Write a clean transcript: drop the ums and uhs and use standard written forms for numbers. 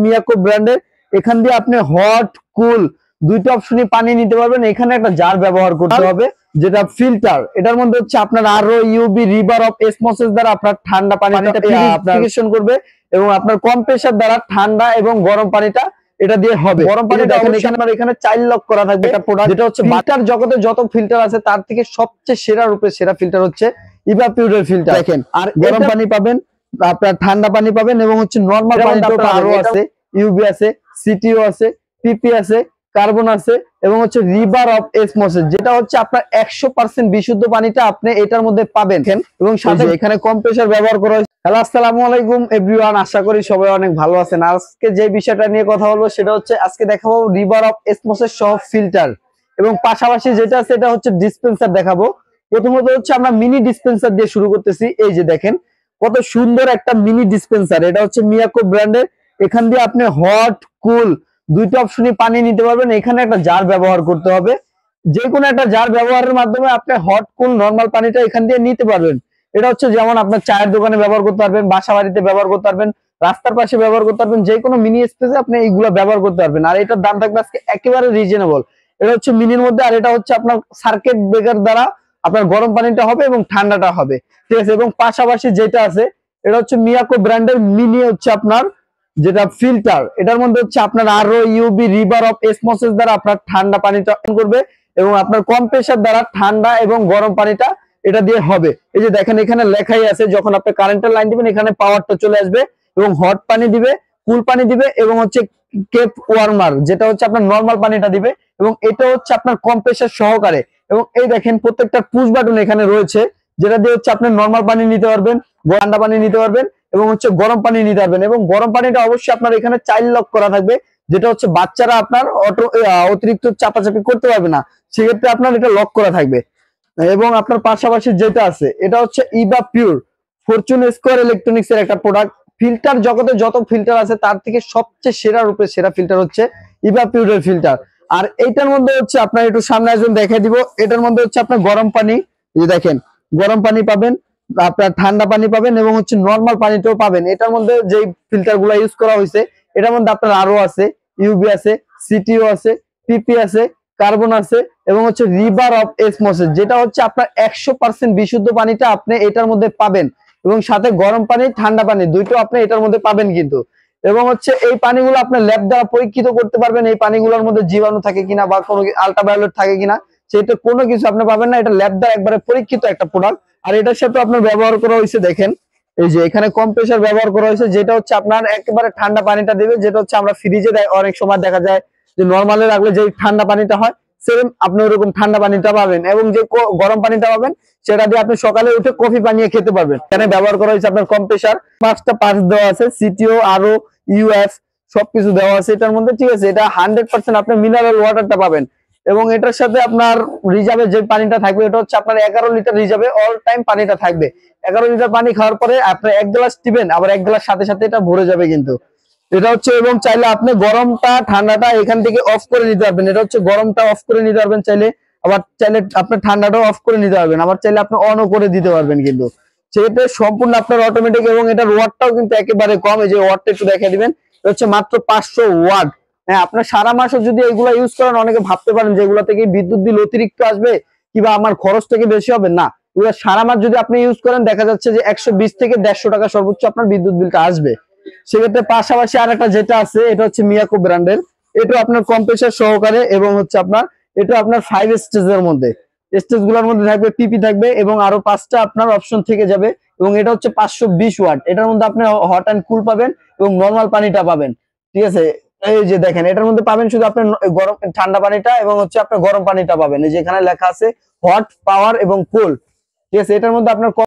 মিয়াকো ব্র্যান্ডের। এখান দিয়ে আপনি হট কুল দুইটা অপশনই পানি নিতে পারবেন। এখানে একটা জার ব্যবহার করতে হবে যেটা ফিল্টার। এটার মধ্যে হচ্ছে আপনার আরও ইউবি রিভার অফ এসমোসিস দ্বারা আপনার ঠান্ডা পানিটা পিউরিফিকেশন করবে এবং আপনার কম্প্রেসার দ্বারা ঠান্ডা এবং গরম পানিটা এটা দিয়ে হবে। গরম পানিটা এখানে 4 লক করা থাকবে একটা প্রোডাক্ট, যেটা হচ্ছে ফিল্টার জগতে যত ফিল্টার আছে তার থেকে সবচেয়ে সেরা রূপে সেরা ফিল্টার হচ্ছে ইভাপিউরের ফিল্টার। দেখেন, আর গরম পানি পাবেন, আপনার ঠান্ডা পানি পাবেন এবং হচ্ছে নরমাল পানিটা আরো আছে, ইউবি আছে, সিটিও আছে, পিপি আছে, কার্বন আছে এবং হচ্ছে রিভার অফ এসমোসিস, যেটা হচ্ছে আপনার 100% বিশুদ্ধ পানিটা আপনি এটার মধ্যে পাবেন। এবং সাথে এখানে কম্প্রেসার ব্যবহার করা হয়েছে। হ্যালো, আসসালামু আলাইকুম এভরিওয়ান, আশা করি সবাই অনেক ভালো আছেন। আজকে যে বিষয়টা নিয়ে কথা বলবো সেটা হচ্ছে আজকে দেখাবো রিভার অফ এসমোসিস সহ ফিল্টার এবং পাশাপাশি যেটা আছে এটা হচ্ছে ডিসপেন্সার দেখাবো। প্রথমত হচ্ছে আমরা মিনি ডিসপেন্সার দিয়ে শুরু করতেছি। এই যে দেখেন কত সুন্দর একটা মিনি ডিসপেন্সার, এটা হচ্ছে মিয়াকো ব্র্যান্ডের। এখান দিয়ে আপনি হট কুল দুইটা অপশনই পানি নিতে পারবেন। এখানে একটা জার ব্যবহার করতে হবে, যে কোনো একটা জার ব্যবহারের মাধ্যমে আপনি হট কুল নরমাল পানিটা এখান দিয়ে নিতে পারবেন। এটা হচ্ছে যেমন আপনার চায়ের দোকানে ব্যবহার করতে পারবেন, বাসা বাড়িতে ব্যবহার করতে পারবেন, রাস্তার পাশে ব্যবহার করতে পারবেন, যে কোনো মিনি স্পেসে আপনি এইগুলো ব্যবহার করতে পারবেন। আর এটার দাম থাকবে আজকে একেবারে রিজনেবল। এটা হচ্ছে মিনির মধ্যে, আর এটা হচ্ছে আপনার সার্কিট ব্রেকার দ্বারা আপনার গরম পানিটা হবে এবং ঠান্ডাটা হবে, ঠিক আছে। এবং পাশাপাশি যেটা আছে এটা হচ্ছে মিয়াকো ব্র্যান্ডের মিনি হচ্ছে আপনার যেটা ফিল্টার। এটার মধ্যে হচ্ছে আপনার আরও ইউবি রিভার অফ এসমোসিস দ্বারা আপনার ঠান্ডা পানিটা করবে এবং আপনার কম্প্রেসার দ্বারা ঠান্ডা এবং গরম পানিটা এটা দিয়ে হবে। এই যে দেখেন এখানে লেখাই আছে, যখন আপনি কারেন্টের লাইন দিবেন এখানে পাওয়ারটা চলে আসবে এবং হট পানি দিবে, কুল পানি দিবে এবং হচ্ছে কেপ ওয়ার্মার যেটা হচ্ছে আপনার নরমাল পানিটা দিবে এবং এটা হচ্ছে আপনার কম্প্রেসার সহকারে। এবং এই দেখেন প্রত্যেকটা পুশ বাটন এখানে রয়েছে, যেটা দিয়ে হচ্ছে আপনি নরমাল পানি নিতে পারবেন, ঠান্ডা পানি নিতে পারবেন এবং হচ্ছে গরম পানি নিতে পারবেন। এবং গরম পানিটা অবশ্যই আপনার এখানে 4 লক করা থাকবে, যেটা হচ্ছে বাচ্চারা আপনার অতিরিক্ত চাপাচাপি করতে পারবে না, সেক্ষেত্রে আপনার এটা লক করা থাকবে। এবং আপনার পাশাপাশি যেটা আছে এটা হচ্ছে ইভাপিউর ফরচুন স্কয়ার ইলেকট্রনিক্স এর একটা প্রোডাক্ট। ফিল্টার জগতে যত ফিল্টার আছে তার থেকে সবচেয়ে সেরা রূপে সেরা ফিল্টার হচ্ছে ইভাপিউরের ফিল্টার। আর এইটার মধ্যে হচ্ছে আপনার একটু সামনে একজন দেখাই দিব, এটার মধ্যে হচ্ছে আপনার গরম পানি, এই দেখেন গরম পানি পাবেন, আপনার ঠান্ডা পানি পাবেন এবং হচ্ছে নরমাল পানিটাও পাবেন। এটার মধ্যে যে ফিল্টার গুলা ইউজ করা হয়েছে এটার মধ্যে আপনার আরো আছে, ইউবি আছে, সিটিও আছে, পিপি আছে, কার্বন আছে এবং হচ্ছে রিভার অফ এসমোসিস, যেটা হচ্ছে আপনার 100% বিশুদ্ধ পানিটা আপনি এটার মধ্যে পাবেন এবং সাথে গরম পানি ঠান্ডা পানি দুইটো আপনি এটার মধ্যে পাবেন কিন্তু। এবং হচ্ছে এই পানিগুলো আপনার ল্যাব দ্বারা পরীক্ষিত করতে পারবেন এই পানিগুলোর মধ্যে জীবাণু থাকে কিনা বা কোনো আল্ট্রাভায়োলেট থাকে কিনা, সেটা কোনো কিছু আপনি পাবেন না। এটা ল্যাব দ্বারা একবারে পরীক্ষিত একটা প্রোডাক্ট। আর এটার সাথে আপনার ব্যবহার করা হয়েছে দেখেন, এই যে এখানে কম্প্রেসার ব্যবহার করা হয়েছে, যেটা হচ্ছে আপনার একেবারে ঠান্ডা পানিটা দিবে, যেটা হচ্ছে আমরা ফ্রিজে অনেক সময় দেখা যায় যে নরমালে রাখলে যে ঠান্ডা পানিটা হয় সেম আপনি ওরকম ঠান্ডা পানিটা পাবেন এবং যে গরম পানিটা পাবেন সেটা দিয়ে আপনি সকালে উঠে কফি বানিয়ে খেতে পারবেন। এখানে ব্যবহার করা হয়েছে আপনার কম্প্রেসার, 5টা পার্টস দেওয়া আছে, সিটিও আরও ইউএস সবকিছু দেওয়া আছে এটার মধ্যে, ঠিক আছে। এটা 100% আপনি মিনারেল ওয়াটারটা পাবেন এবং এটার সাথে আপনার রিজার্ভে যে পানিটা থাকবে এটা হচ্ছে আপনার 11 লিটার রিজার্ভে অল টাইম পানিটা থাকবে। 11 লিটার পানি খাওয়ার পরে আপনি 1 গ্লাস দিবেন, আবার 1 গ্লাস সাথে সাথে এটা ভরে যাবে কিন্তু এটা হচ্ছে। এবং চাইলে আপনি গরমটা ঠান্ডাটা এখান থেকে অফ করে নিতে পারবেন, এটা হচ্ছে গরমটা অফ করে নিতে পারবেন চাইলে, আবার চাইলে আপনি ঠান্ডাটাও অফ করে নিতে পারবেন, আবার চাইলে আপনি অনও করে দিতে পারবেন কিন্তু সেটা সম্পূর্ণ আপনার অটোমেটিক। এবং এটার ওয়াটটাও কিন্তু একেবারে কম, এই যে ওয়াটটা একটু দেখে দিবেন, এটা হচ্ছে মাত্র 500 ওয়াট। হ্যাঁ, আপনার সারা মাসও যদি এগুলা ইউজ করেন অনেকে ভাবতে পারেন যে এগুলা থেকে বিদ্যুৎ বিল অতিরিক্ত আসবে কিংবা আমার খরচ থেকে বেশি হবে, না, এগুলো সারা মাস যদি আপনি ইউজ করেন দেখা যাচ্ছে যে 120 থেকে 150 টাকা সর্বোচ্চ আপনার বিদ্যুৎ বিলটা আসবে। সেক্ষেত্রে পাশাপাশি আর একটা যেটা আছে এটা হচ্ছে মিয়াকো ব্র্যান্ডের, এটা আপনার কম্প্রেসার সহকারে এবং হচ্ছে আপনার এটা আপনার 5 স্টেজের মধ্যে, স্টেজ গুলোর মধ্যে থাকবে, পিপি থাকবে এবং আরো 5টা আপনার অপশন থেকে যাবে। এবং এটা হচ্ছে 520 ওয়াট, এটার মধ্যে আপনি হট অ্যান্ড কুল পাবেন এবং নরমাল পানিটা পাবেন, ঠিক আছে। এই যে দেখেন এটার মধ্যে পাবেন শুধু আপনি গরম ঠান্ডা পানিটা এবং হচ্ছে আপনার গরম পানিটা পাবেন, এই যে এখানে লেখা আছে হট, পাওয়ার এবং কুল, ঠিক আছে। এটার মধ্যে আপনার